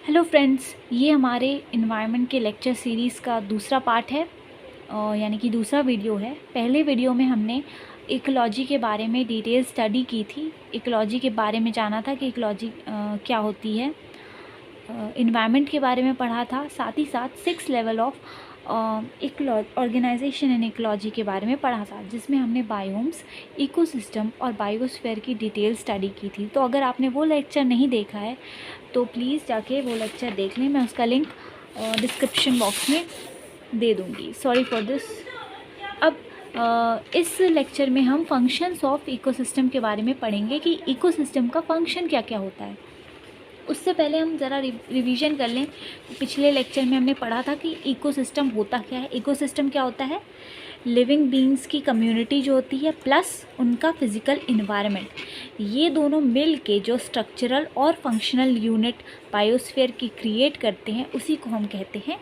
Hello friends, ये हमारे environment के लेक्चर सीरीज़ का दूसरा पार्ट है, यानी कि दूसरा वीडियो है। पहले वीडियो में हमने इकोलॉजी के बारे में डिटेल स्टडी की थी। इकोलॉजी के बारे में जाना था कि इकोलॉजी क्या होती है, इन्वायरमेंट के बारे में पढ़ा था, साथ ही साथ 6 level of organisation and ecology के बारे में पढ़ा था, जिसमें हमने बायोम्स, इकोसिस्टम और बायोस्फीयर की डिटेल स्टडी की थी। तो अगर आपने वो लेक्चर नहीं देखा है तो प्लीज़ जाके वो लेक्चर देख लें। मैं उसका लिंक डिस्क्रिप्शन बॉक्स में दे दूँगी। Sorry for this. अब इस लेक्चर में हम फंक्शंस ऑफ इकोसिस्टम के बारे में पढ़ेंगे कि इकोसिस्टम का फंक्शन क्या क्या होता है। उससे पहले हम ज़रा रिवीजन कर लें। पिछले लेक्चर में हमने पढ़ा था कि इकोसिस्टम होता क्या है। इकोसिस्टम क्या होता है? लिविंग बीइंग्स की कम्युनिटी जो होती है प्लस उनका फिज़िकल इन्वायरमेंट, ये दोनों मिल के जो स्ट्रक्चरल और फंक्शनल यूनिट बायोस्फीयर की क्रिएट करते हैं, उसी को हम कहते हैं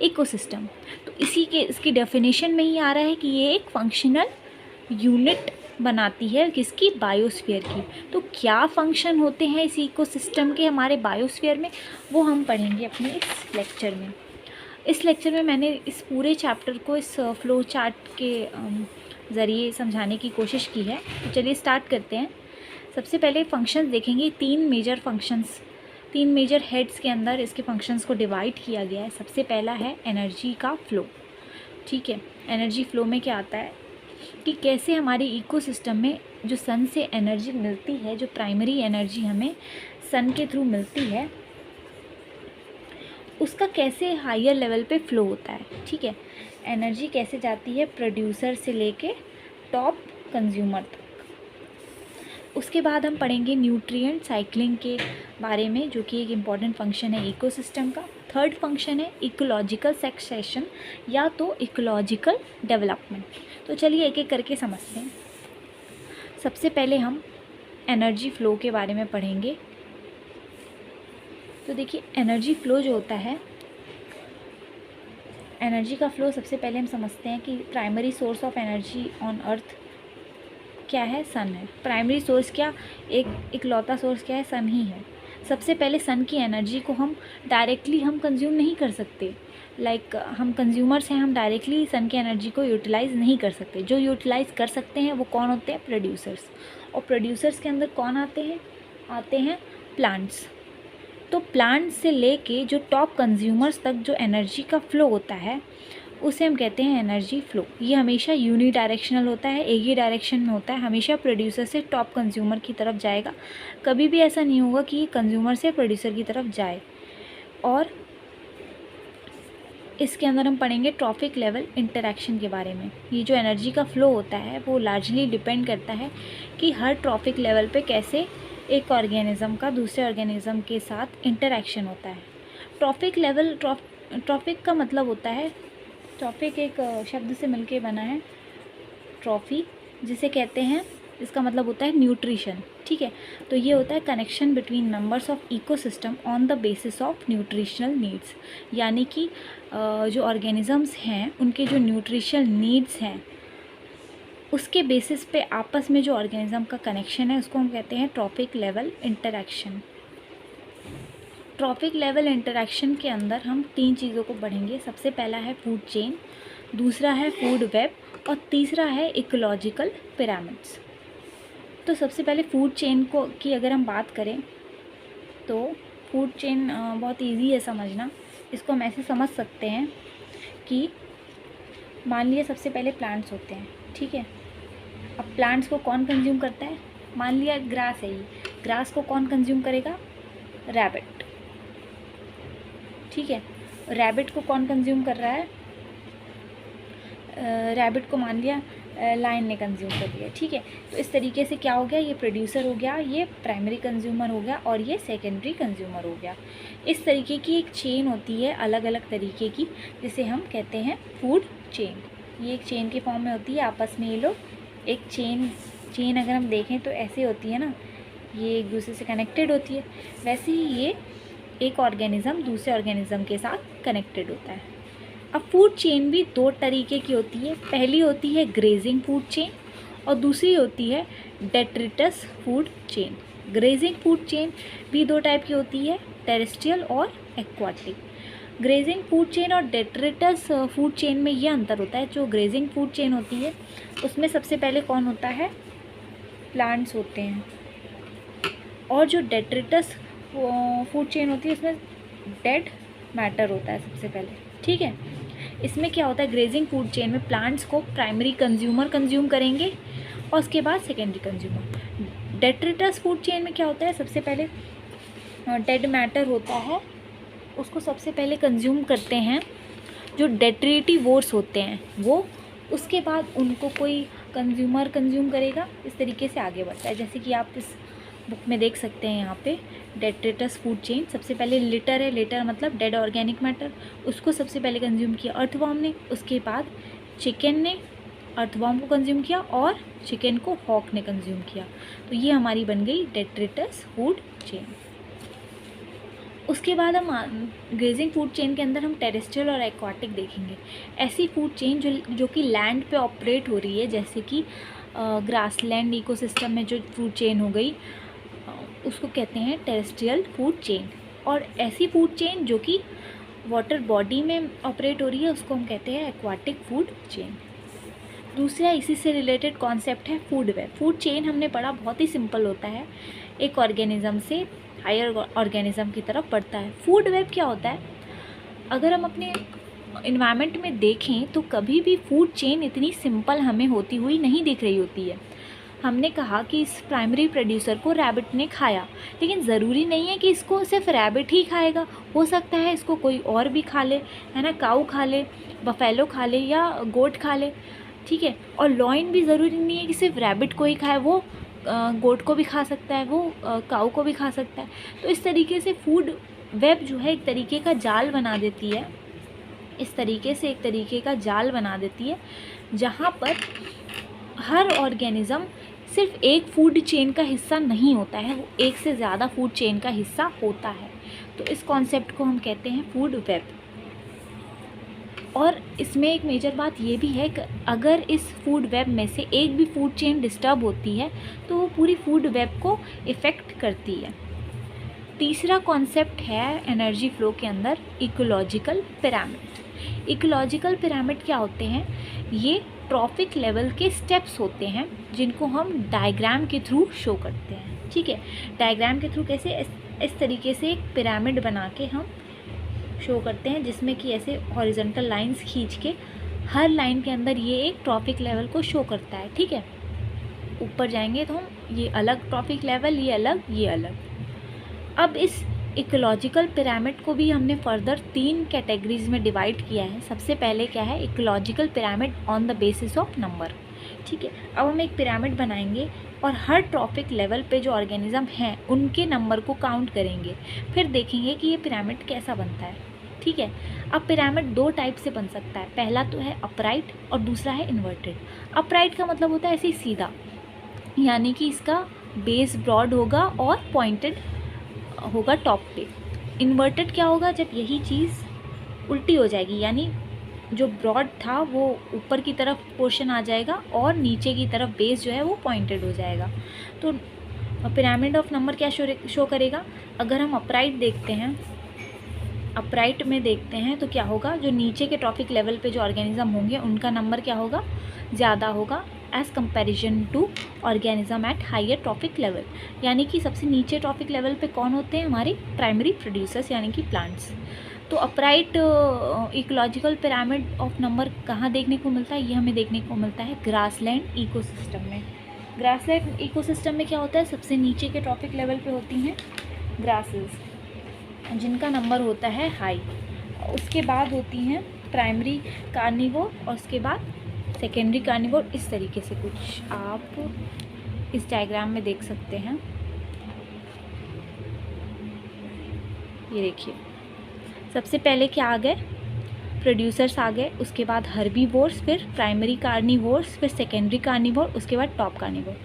इकोसिस्टम। तो इसकी डेफिनेशन में ही आ रहा है कि ये एक फंक्शनल यूनिट बनाती है किसकी? बायोस्फीयर की। तो क्या फंक्शन होते हैं इस इकोसिस्टम के हमारे बायोस्फीयर में, वो हम पढ़ेंगे अपने इस लेक्चर में। इस लेक्चर में मैंने इस पूरे चैप्टर को इस फ्लो चार्ट के ज़रिए समझाने की कोशिश की है। तो चलिए स्टार्ट करते हैं। सबसे पहले फंक्शंस देखेंगे। 3 मेजर फंक्शंस, 3 मेजर हेड्स के अंदर इसके फंक्शंस को डिवाइड किया गया है। सबसे पहला है एनर्जी का फ्लो। ठीक है, एनर्जी फ्लो में क्या आता है कि कैसे हमारे इकोसिस्टम में जो सन से एनर्जी मिलती है, जो प्राइमरी एनर्जी हमें सन के थ्रू मिलती है, उसका कैसे हायर लेवल पे फ्लो होता है। ठीक है, एनर्जी कैसे जाती है प्रोड्यूसर से लेके टॉप कंज्यूमर तक। उसके बाद हम पढ़ेंगे न्यूट्रिएंट साइक्लिंग के बारे में, जो कि एक इम्पॉर्टेंट फंक्शन है इकोसिस्टम का। थर्ड फंक्शन है इकोलॉजिकल सक्सेशन या तो इकोलॉजिकल डेवलपमेंट। तो चलिए एक एक करके समझते हैं। सबसे पहले हम एनर्जी फ़्लो के बारे में पढ़ेंगे। तो देखिए, एनर्जी फ़्लो जो होता है, एनर्जी का फ़्लो सबसे पहले हम समझते हैं कि primary source of energy on earth क्या है? सन है। प्राइमरी सोर्स क्या? इकलौता सोर्स क्या है? सन ही है। सबसे पहले सन की एनर्जी को हम डायरेक्टली कंज्यूम नहीं कर सकते। हम कंज्यूमर्स हैं, हम डायरेक्टली सन की एनर्जी को यूटिलाइज़ नहीं कर सकते। जो यूटिलाइज़ कर सकते हैं वो कौन होते हैं? प्रोड्यूसर्स। और प्रोड्यूसर्स के अंदर कौन आते हैं प्लांट्स। तो प्लांट्स से लेके जो टॉप कंज्यूमर्स तक जो एनर्जी का फ़्लो होता है, उसे हम कहते हैं एनर्जी फ़्लो। ये हमेशा यूनी डायरेक्शनल होता है, एक ही डायरेक्शन में होता है। हमेशा प्रोड्यूसर से टॉप कंज्यूमर की तरफ जाएगा। कभी भी ऐसा नहीं होगा कि ये कंज्यूमर से प्रोड्यूसर की तरफ जाए। और इसके अंदर हम पढ़ेंगे ट्रॉफिक लेवल इंटरेक्शन के बारे में। ये जो एनर्जी का फ़्लो होता है वो लार्जली डिपेंड करता है कि हर ट्रॉफिक लेवल पे कैसे एक ऑर्गेनिज़म का दूसरे ऑर्गेनिज़म के साथ इंटरेक्शन होता है। ट्रॉफिक लेवल, ट्रॉफिक का मतलब होता है, ट्रॉफिक एक शब्द से मिलके बना है ट्रॉफी, जिसे कहते हैं, इसका मतलब होता है न्यूट्रिशन। ठीक है, तो ये होता है connection between members of ecosystem on the basis of nutritional needs. यानी कि जो ऑर्गेनिजम्स हैं उनके जो न्यूट्रिशनल नीड्स हैं उसके बेसिस पे आपस में जो ऑर्गेनिज़म का कनेक्शन है उसको हम कहते हैं trophic level interaction. Trophic level interaction के अंदर हम 3 चीज़ों को पढ़ेंगे। सबसे पहला है फूड चेन, दूसरा है फूड वेब और तीसरा है इकोलॉजिकल पिरामिड्स। तो सबसे पहले फूड चेन की अगर हम बात करें तो फूड चेन बहुत इजी है समझना। इसको हम ऐसे समझ सकते हैं कि मान लिया सबसे पहले प्लांट्स होते हैं। ठीक है, अब प्लांट्स को कौन कंज्यूम करता है? मान लिया ग्रास है, ये ग्रास को कौन कंज्यूम करेगा? रैबिट। ठीक है, रैबिट को कौन कंज्यूम कर रहा है? रैबिट को मान लिया लायन ने कंज्यूम कर लिया। ठीक है, तो इस तरीके से क्या हो गया? ये प्रोड्यूसर हो गया, ये प्राइमरी कंज्यूमर हो गया और ये सेकेंडरी कंज्यूमर हो गया। इस तरीके की एक चेन होती है अलग अलग तरीके की, जिसे हम कहते हैं फूड चेन। ये एक चेन के फॉर्म में होती है। आपस में ये लोग एक चेन अगर हम देखें तो ऐसे होती है ना, ये एक दूसरे से कनेक्टेड होती है। वैसे ही ये एक ऑर्गेनिज़म दूसरे ऑर्गेनिज़म के साथ कनेक्टेड होता है। अब फूड चेन भी 2 तरीके की होती है। पहली होती है ग्रेजिंग फूड चेन और दूसरी होती है detritus food chain. Grazing food chain भी 2 टाइप की होती है, टेरेस्ट्रियल और एक्वाटिक। ग्रेजिंग फूड चेन और डेट्रिटस फूड चेन में ये अंतर होता है। जो ग्रेजिंग फूड चेन होती है उसमें सबसे पहले कौन होता है, प्लांट्स होते हैं, और जो डेट्रिटस फूड चेन होती है उसमें डेड मैटर होता है सबसे पहले, ठीक है। इसमें क्या होता है, ग्रेजिंग फूड चेन में प्लांट्स को प्राइमरी कंज्यूमर कंज्यूम करेंगे और उसके बाद secondary consumer. Detritus food chain में क्या होता है, सबसे पहले डेड मैटर होता है, उसको सबसे पहले कंज्यूम करते हैं जो डेट्रिटिवोर्स होते हैं वो, उसके बाद उनको कोई कंज्यूमर कंज्यूम करेगा। इस तरीके से आगे बढ़ता है। जैसे कि आप इस बुक में देख सकते हैं यहाँ पे डेट्रिटस फूड चेन, सबसे पहले लिटर है, लिटर मतलब डेड ऑर्गेनिक मैटर, उसको सबसे पहले कंज्यूम किया अर्थवॉर्म ने, उसके बाद चिकन ने अर्थवॉर्म को कंज्यूम किया और चिकन को हॉक ने कंज्यूम किया। तो ये हमारी बन गई डेट्रिटस फूड चेन। उसके बाद हम ग्रेजिंग फूड चेन के अंदर हम टेरेस्ट्रियल और एक्वाटिक देखेंगे। ऐसी फूड चेन जो कि लैंड पे ऑपरेट हो रही है, जैसे कि ग्रासलैंड इकोसिस्टम में जो फूड चेन हो गई उसको कहते हैं टेरेस्ट्रियल फूड चेन। और ऐसी फूड चेन जो कि वाटर बॉडी में ऑपरेट हो रही है उसको हम कहते हैं एक्वाटिक फूड चेन। दूसरा इसी से रिलेटेड कॉन्सेप्ट है फूड वेब। फूड चेन हमने पढ़ा, बहुत ही सिंपल होता है, एक ऑर्गेनिज्म से हायर ऑर्गेनिज्म की तरफ बढ़ता है। फूड वेब क्या होता है, अगर हम अपने इन्वायरमेंट में देखें तो कभी भी फूड चेन इतनी सिंपल हमें होती हुई नहीं दिख रही होती है। हमने कहा कि इस प्राइमरी प्रोड्यूसर को रैबिट ने खाया, लेकिन ज़रूरी नहीं है कि इसको सिर्फ रैबिट ही खाएगा, हो सकता है इसको कोई और भी खा ले, है ना, काऊ खा ले, बफेलो खा ले या गोट खा ले, ठीक है। और लॉइन भी ज़रूरी नहीं है कि सिर्फ रैबिट को ही खाए, वो गोट को भी खा सकता है, वो काऊ को भी खा सकता है। तो इस तरीके से फूड वेब जो है एक तरीके का जाल बना देती है, इस तरीके से एक तरीके का जाल बना देती है जहाँ पर हर ऑर्गेनिज़म सिर्फ एक फूड चेन का हिस्सा नहीं होता है, वो एक से ज़्यादा फूड चेन का हिस्सा होता है। तो इस कॉन्सेप्ट को हम कहते हैं फूड वेब। और इसमें एक मेजर बात ये भी है कि अगर इस फूड वेब में से एक भी फूड चेन डिस्टर्ब होती है तो वो पूरी फूड वेब को इफ़ेक्ट करती है। तीसरा कॉन्सेप्ट है एनर्जी फ्लो के अंदर इकोलॉजिकल पिरामिड। इकोलॉजिकल पिरामिड क्या होते हैं, ये ट्रॉफिक लेवल के स्टेप्स होते हैं जिनको हम डायग्राम के थ्रू शो करते हैं, ठीक है। डायग्राम के थ्रू कैसे, इस तरीके से एक पिरामिड बना के हम शो करते हैं जिसमें कि ऐसे हॉरिजॉन्टल लाइंस खींच के हर लाइन के अंदर ये एक ट्रॉफिक लेवल को शो करता है, ठीक है। ऊपर जाएंगे तो हम ये अलग ट्रॉफिक लेवल, ये अलग, ये अलग। अब इस इकोलॉजिकल पिरामिड को भी हमने फर्दर 3 कैटेगरीज में डिवाइड किया है। सबसे पहले क्या है, ecological pyramid on the basis of number, ठीक है। अब हम एक पिरामिड बनाएंगे और हर ट्रॉफिक लेवल पे जो ऑर्गेनिज्म हैं उनके नंबर को काउंट करेंगे, फिर देखेंगे कि ये पिरामिड कैसा बनता है, ठीक है। अब पिरामिड 2 टाइप से बन सकता है, पहला तो है अपराइट और दूसरा है इन्वर्टेड। अपराइट का मतलब होता है ऐसे ही सीधा, यानी कि इसका बेस ब्रॉड होगा और पॉइंटेड होगा टॉप पे। इन्वर्टेड क्या होगा, जब यही चीज़ उल्टी हो जाएगी, यानी जो ब्रॉड था वो ऊपर की तरफ पोर्शन आ जाएगा और नीचे की तरफ बेस जो है वो पॉइंटेड हो जाएगा। तो पिरामिड ऑफ नंबर क्या शो करेगा, अगर हम अपराइट देखते हैं, अपराइट में देखते हैं तो क्या होगा, जो नीचे के ट्रॉफिक लेवल पे जो ऑर्गेनिज्म होंगे उनका नंबर क्या होगा, ज़्यादा होगा as comparison to organism at higher trophic level. यानी कि सबसे नीचे ट्रॉफिक लेवल पे कौन होते हैं, हमारे प्राइमरी प्रोड्यूसर्स यानी कि प्लांट्स। तो upright ecological pyramid of number कहाँ देखने को मिलता है, ये हमें देखने को मिलता है ग्रासलैंड इकोसिस्टम में। ग्रासलैंड इकोसिस्टम में क्या होता है, सबसे नीचे के ट्रॉफिक लेवल पे होती हैं ग्रासेस जिनका नंबर होता है हाई, उसके बाद होती हैं प्राइमरी कार्निवोर और उसके बाद सेकेंडरी कार्निवोर। इस तरीके से कुछ आप इस डायग्राम में देख सकते हैं, ये देखिए। सबसे पहले क्या आ गए, प्रोड्यूसर्स आ गए, उसके बाद हर्बीवोर्स, फिर प्राइमरी कार्निवोर्स, फिर सेकेंडरी कार्निवोर, उसके बाद टॉप कार्निवोर।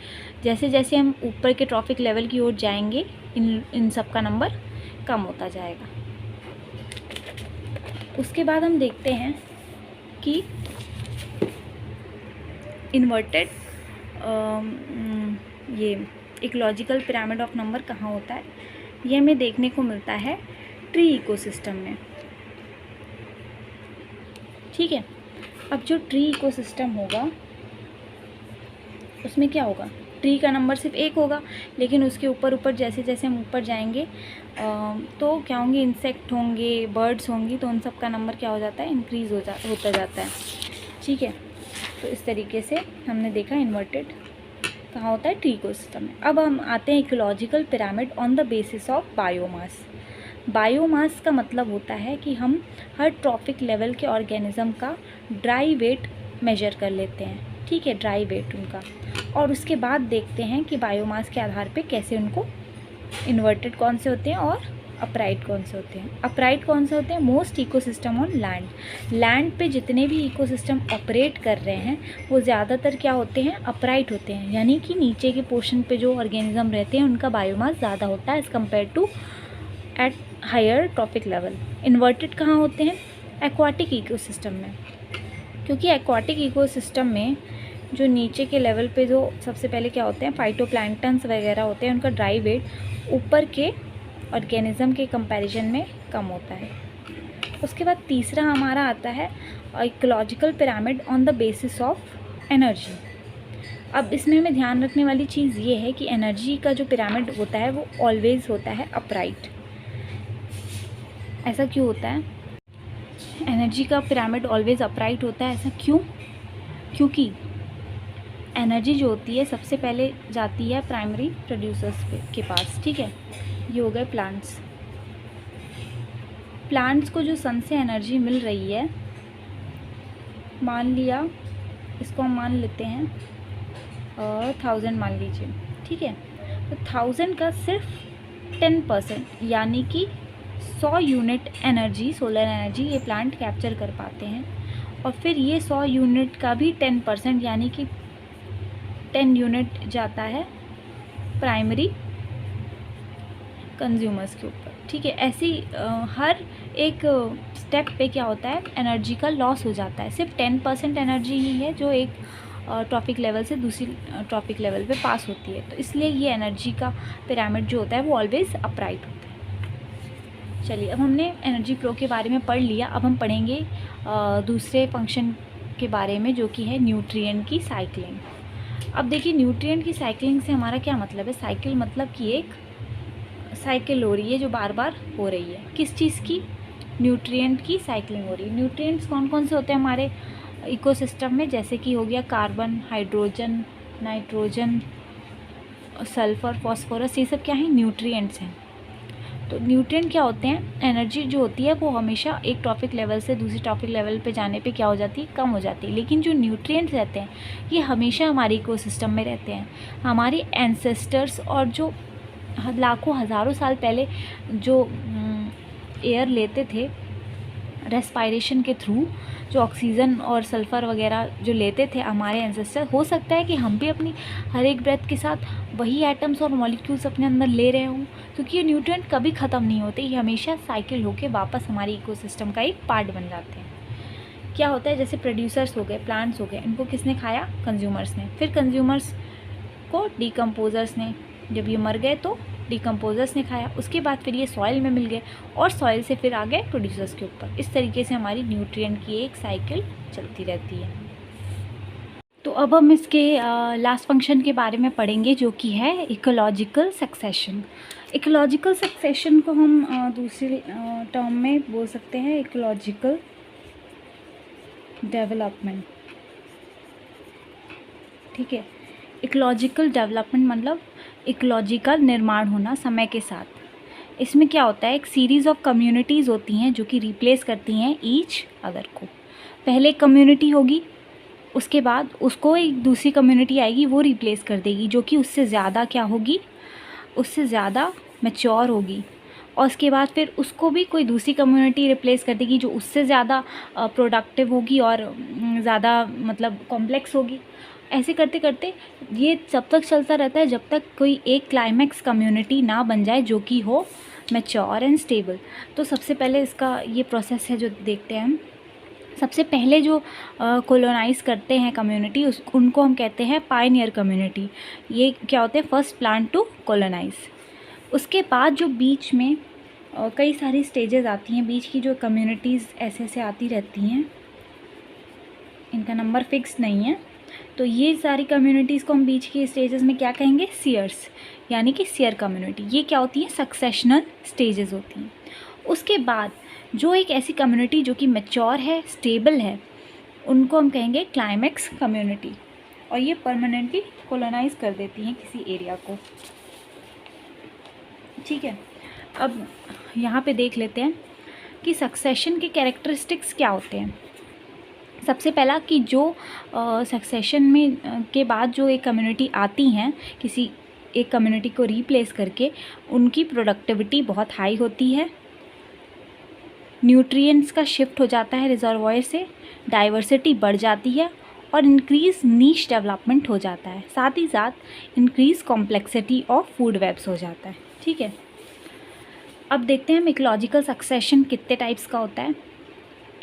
जैसे जैसे हम ऊपर के ट्रॉफिक लेवल की ओर जाएंगे इन सब का नंबर कम होता जाएगा। उसके बाद हम देखते हैं कि इन्वर्टेड ये इकोलॉजिकल पिरामिड ऑफ नंबर कहाँ होता है, ये हमें देखने को मिलता है ट्री इकोसिस्टम में। ठीक है, अब जो ट्री इकोसिस्टम होगा उसमें क्या होगा, ट्री का नंबर सिर्फ एक होगा, लेकिन उसके ऊपर ऊपर जैसे जैसे हम ऊपर जाएंगे तो क्या होंगे, इंसेक्ट होंगे, बर्ड्स होंगी, तो उन सब का नंबर क्या हो जाता है, इंक्रीज़ होता जाता है। ठीक है, तो इस तरीके से हमने देखा इन्वर्टेड कहाँ होता है, ट्री इकोसिस्टम में। अब हम आते हैं ecological pyramid on the basis of biomass. Biomass का मतलब होता है कि हम हर ट्रॉपिक लेवल के ऑर्गेनिज्म का ड्राई वेट मेजर कर लेते हैं। ठीक है, ड्राई वेट उनका, और उसके बाद देखते हैं कि बायोमास के आधार पे कैसे उनको इन्वर्टेड कौन से होते हैं और अपराइट कौन से होते हैं। अपराइट कौन से होते हैं, most ecosystem on land. Land पे जितने भी इकोसिस्टम ऑपरेट कर रहे हैं वो ज़्यादातर क्या होते हैं, अपराइट होते हैं, यानी कि नीचे के पोर्शन पे जो ऑर्गेनिज्म रहते हैं उनका बायोमास ज़्यादा होता है as compare to at higher tropic level. Inverted कहाँ होते हैं, एक्वाटिक इकोसिस्टम में, क्योंकि एक्वाटिक इकोसिस्टम में जो नीचे के लेवल पे जो सबसे पहले क्या होते हैं, फाइटोप्लैंक्टन्स वगैरह होते हैं, उनका ड्राई वेट ऊपर के ऑर्गेनिज्म के कंपैरिजन में कम होता है। उसके बाद तीसरा हमारा आता है ecological pyramid on the basis of energy. अब इसमें हमें ध्यान रखने वाली चीज़ ये है कि एनर्जी का जो पिरामिड होता है वो ऑलवेज होता है अपराइट। ऐसा क्यों होता है, एनर्जी का पिरामिड ऑलवेज अपराइट होता है, ऐसा क्यों, क्योंकि एनर्जी जो होती है सबसे पहले जाती है प्राइमरी प्रोड्यूसर्स के पास। ठीक है, ये हो गए प्लांट्स। प्लांट्स को जो सन से एनर्जी मिल रही है, मान लिया इसको हम मान लेते हैं 1000 मान लीजिए। ठीक है, तो 1000 का सिर्फ 10% यानी कि 100 यूनिट एनर्जी, सोलर एनर्जी ये प्लांट कैप्चर कर पाते हैं, और फिर ये 100 यूनिट का भी 10% यानी कि 10 यूनिट जाता है प्राइमरी कंज्यूमर्स के ऊपर। ठीक है, ऐसी हर एक स्टेप पे क्या होता है, एनर्जी का लॉस हो जाता है। सिर्फ 10% एनर्जी ही है जो एक टॉपिक लेवल से दूसरी टॉपिक लेवल पे पास होती है, तो इसलिए ये एनर्जी का पिरामिड जो होता है वो ऑलवेज अपराइट होता है। चलिए, अब हमने एनर्जी फ्लो के बारे में पढ़ लिया, अब हम पढ़ेंगे दूसरे फंक्शन के बारे में जो कि है न्यूट्रिएंट की साइक्लिंग। अब देखिए, न्यूट्रिएंट की साइक्लिंग से हमारा क्या मतलब है, साइकिल मतलब कि एक साइकिल हो रही है जो बार बार हो रही है। किस चीज़ की, न्यूट्रिएंट की साइक्लिंग हो रही है। न्यूट्रिएंट्स कौन कौन से होते हैं हमारे इकोसिस्टम में, जैसे कि हो गया carbon, hydrogen, nitrogen, sulphur, phosphorus, ये सब क्या है, न्यूट्रिएंट्स हैं। तो न्यूट्रिएंट क्या होते हैं, एनर्जी जो होती है वो हमेशा एक टॉपिक लेवल से दूसरी टॉपिक लेवल पे जाने पे क्या हो जाती है, कम हो जाती है, लेकिन जो न्यूट्रिएंट्स रहते हैं ये हमेशा हमारे इकोसिस्टम में रहते हैं। हमारे एंसेस्टर्स और जो लाखों हज़ारों साल पहले जो एयर लेते थे रेस्पायरेशन के थ्रू, जो ऑक्सीजन और सल्फ़र वगैरह जो लेते थे हमारे एंसेस्टर, हो सकता है कि हम भी अपनी हर एक ब्रेथ के साथ वही एटम्स और मॉलिक्यूल्स अपने अंदर ले रहे हों, क्योंकि ये न्यूट्रिएंट कभी ख़त्म नहीं होते, ये हमेशा साइकिल होके वापस हमारे इकोसिस्टम का एक पार्ट बन जाते हैं। क्या होता है, जैसे प्रोड्यूसर्स हो गए, प्लांट्स हो गए, इनको किसने खाया, कंज्यूमर्स ने, फिर कंज्यूमर्स को डिकम्पोजर्स ने, जब ये मर गए तो डिकम्पोजर्स ने खाया, उसके बाद फिर ये सॉइल में मिल गए और सॉइल से फिर आ गए प्रोड्यूसर्स के ऊपर। इस तरीके से हमारी न्यूट्रिएंट की एक साइकिल चलती रहती है। तो अब हम इसके लास्ट फंक्शन के बारे में पढ़ेंगे जो कि है इकोलॉजिकल सक्सेशन। इकोलॉजिकल सक्सेशन को हम दूसरी टर्म में बोल सकते हैं इकोलॉजिकल डेवलपमेंट। ठीक है, इकोलॉजिकल डेवलपमेंट मतलब इकोलॉजी का निर्माण होना समय के साथ। इसमें क्या होता है, एक सीरीज़ ऑफ कम्युनिटीज़ होती हैं जो कि रिप्लेस करती हैं ईच अदर को। पहले कम्युनिटी होगी, उसके बाद उसको एक दूसरी कम्युनिटी आएगी, वो रिप्लेस कर देगी, जो कि उससे ज़्यादा क्या होगी, उससे ज़्यादा मैच्योर होगी, और उसके बाद फिर उसको भी कोई दूसरी कम्युनिटी रिप्लेस कर देगी जो उससे ज़्यादा प्रोडक्टिव होगी और ज़्यादा मतलब कॉम्प्लेक्स होगी। ऐसे करते करते ये तब तक चलता रहता है जब तक कोई एक क्लाइमैक्स कम्युनिटी ना बन जाए जो कि हो मैच्योर एंड स्टेबल। तो सबसे पहले इसका ये प्रोसेस है जो देखते हैं हम। सबसे पहले जो कॉलोनाइज़ करते हैं कम्युनिटी उनको हम कहते हैं पायनियर कम्युनिटी। ये क्या होते हैं, फर्स्ट प्लांट टू कॉलोनाइज़। उसके बाद जो बीच में कई सारी स्टेजेस आती हैं बीज की, जो कम्युनिटीज़ ऐसे ऐसे आती रहती हैं, इनका नंबर फिक्स नहीं है। तो ये सारी कम्युनिटीज़ को हम बीच की स्टेजेस में क्या कहेंगे, सीयर्स, यानी कि सीयर कम्युनिटी। ये क्या होती है, सक्सेशनल स्टेजेस होती हैं। उसके बाद जो एक ऐसी कम्युनिटी जो कि मैच्योर है, स्टेबल है, उनको हम कहेंगे क्लाइमेक्स कम्युनिटी, और ये परमानेंटली कॉलोनाइज कर देती हैं किसी एरिया को। ठीक है, अब यहाँ पे देख लेते हैं कि सक्सेशन के कैरेक्टरिस्टिक्स क्या होते हैं। सबसे पहला कि जो सक्सेशन में के बाद जो एक कम्युनिटी आती हैं किसी एक कम्युनिटी को रिप्लेस करके, उनकी प्रोडक्टिविटी बहुत हाई होती है, न्यूट्रिएंट्स का शिफ्ट हो जाता है रिजर्वॉयर से, डाइवर्सिटी बढ़ जाती है और इंक्रीज़ नीश डेवलपमेंट हो जाता है, साथ ही साथ increase complexity of food webs हो जाता है। ठीक है, अब देखते हैं हम इकोलॉजिकल सक्सेशन कितने टाइप्स का होता है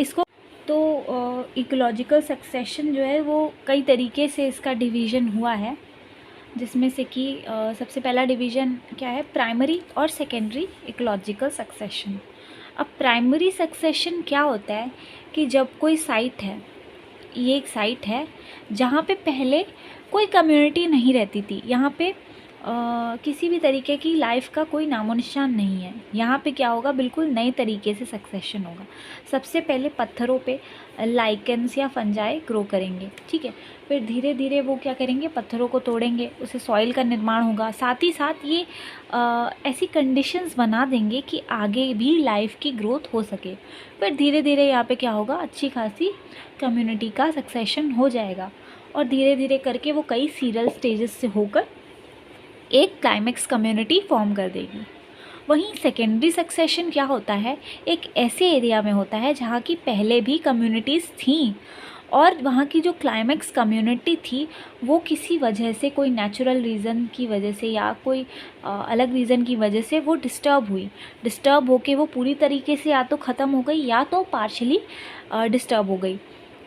इसको। तो इकोलॉजिकल सक्सेशन जो है वो कई तरीके से इसका डिवीज़न हुआ है, जिसमें से कि सबसे पहला डिवीज़न क्या है, प्राइमरी और सेकेंडरी इकोलॉजिकल सक्सेशन। अब प्राइमरी सक्सेशन क्या होता है कि जब कोई साइट है, ये एक साइट है जहाँ पे पहले कोई कम्युनिटी नहीं रहती थी, यहाँ पे किसी भी तरीके की लाइफ का कोई नामो निशान नहीं है, यहाँ पे क्या होगा, बिल्कुल नए तरीके से सक्सेशन होगा। सबसे पहले पत्थरों पे लाइकेंस या फंजाई ग्रो करेंगे, ठीक है, फिर धीरे धीरे वो क्या करेंगे, पत्थरों को तोड़ेंगे, उससे सॉइल का निर्माण होगा, साथ ही साथ ये ऐसी कंडीशंस बना देंगे कि आगे भी लाइफ की ग्रोथ हो सके। फिर धीरे धीरे यहाँ पे क्या होगा, अच्छी खासी कम्युनिटी का सक्सेशन हो जाएगा, और धीरे धीरे करके वो कई सीरियल स्टेजेस से होकर एक क्लाइमेक्स कम्युनिटी फॉर्म कर देगी। वहीं सेकेंडरी सक्सेशन क्या होता है, एक ऐसे एरिया में होता है जहाँ की पहले भी कम्युनिटीज़ थीं और वहाँ की जो क्लाइमेक्स कम्युनिटी थी वो किसी वजह से, कोई नेचुरल रीज़न की वजह से या कोई अलग रीज़न की वजह से वो डिस्टर्ब होके वो पूरी तरीके से या तो ख़त्म हो गई या तो पार्शली डिस्टर्ब हो गई।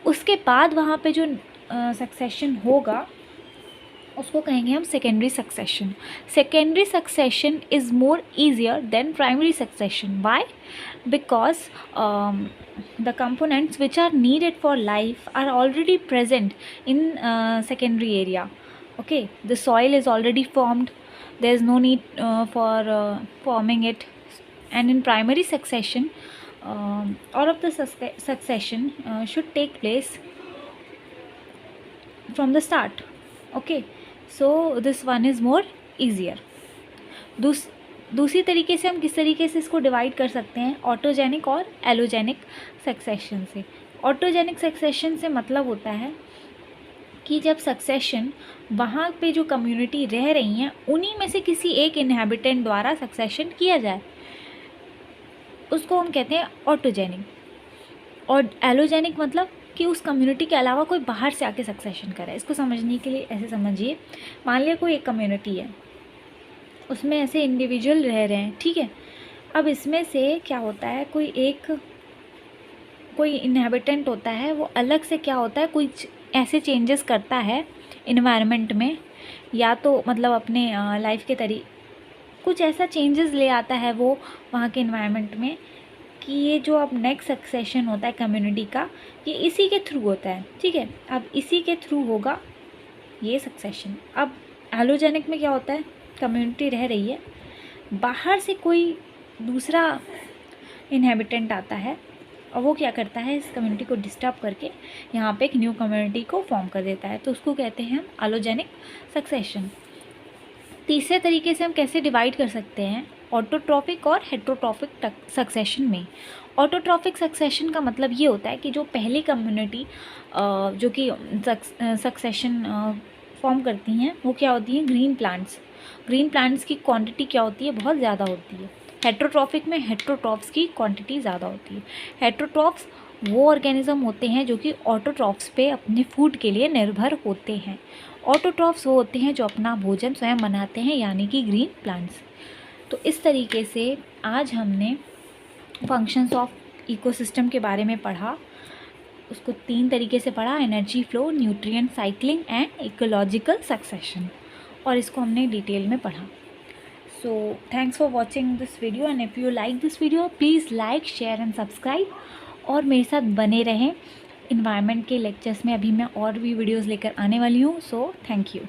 उसके बाद वहाँ पे जो सक्सेशन होगा उसको कहेंगे हम secondary succession. Secondary succession is more easier than primary succession. Why? Because the components which are needed for life are already present in secondary area. Okay, the soil is already formed, there is no need for forming it. And in primary succession, all of the succession should take place from the start. Okay, so this one is more easier. दूसरी तरीके से हम किस तरीके से इसको divide कर सकते हैं, ऑटोजेनिक और एलोजेनिक सक्सेशन से। ऑटोजेनिक सक्सेशन से मतलब होता है कि जब सक्सेशन वहाँ पे जो कम्युनिटी रह रही हैं उन्हीं में से किसी एक इनहेबिटेंट द्वारा सक्सेशन किया जाए, उसको हम कहते हैं ऑटोजेनिक। और एलोजेनिक मतलब कि उस कम्युनिटी के अलावा कोई बाहर से आके सक्सेशन करे। इसको समझने के लिए ऐसे समझिए, मान लिया कोई एक कम्युनिटी है, उसमें ऐसे इंडिविजुअल रह रहे हैं, ठीक है। अब इसमें से क्या होता है, कोई इनहेबिटेंट होता है, वो अलग से क्या होता है, कोई ऐसे चेंजेस करता है इन्वायरमेंट में, या तो मतलब अपने लाइफ के कुछ ऐसा चेंजेस ले आता है वो वहाँ के इन्वायरमेंट में कि ये जो अब नेक्स्ट सक्सेशन होता है कम्युनिटी का, ये इसी के थ्रू होता है, ठीक है। अब इसी के थ्रू होगा ये सक्सेशन। अब एलोजेनिक में क्या होता है, कम्युनिटी रह रही है, बाहर से कोई दूसरा इनहेबिटेंट आता है और वो क्या करता है, इस कम्युनिटी को डिस्टर्ब करके यहाँ पे एक न्यू कम्युनिटी को फॉर्म कर देता है, तो उसको कहते हैं हम एलोजेनिक सक्सेशन। तीसरे तरीके से हम कैसे डिवाइड कर सकते हैं, ऑटोट्रॉफिक और हेट्रोट्रॉफिक सक्सेशन में। ऑटोट्रॉफिक सक्सेशन का मतलब ये होता है कि जो पहली कम्युनिटी जो कि सक्सेशन फॉर्म करती हैं वो क्या होती हैं, ग्रीन प्लांट्स की क्वांटिटी क्या होती है, बहुत ज़्यादा होती है। हेट्रोट्रॉफिक में हेट्रोट्रॉफ्स की क्वांटिटी ज़्यादा होती है। हेट्रोट्रॉफ्स वो ऑर्गेनिज्म होते हैं जो कि ऑटोट्रॉफ्स पे अपने फूड के लिए निर्भर होते हैं। ऑटोट्रॉफ्स वो होते हैं जो अपना भोजन स्वयं बनाते हैं, यानी कि ग्रीन प्लांट्स। तो इस तरीके से आज हमने फंक्शंस ऑफ इकोसिस्टम के बारे में पढ़ा, उसको 3 तरीके से पढ़ा, energy flow, nutrient cycling and ecological succession, और इसको हमने डिटेल में पढ़ा। So thanks for watching this video, and if you like this video please like, share and subscribe, और मेरे साथ बने रहें। इन्वायरमेंट के लेक्चर्स में अभी मैं और भी वीडियोज़ लेकर आने वाली हूँ। So thank you.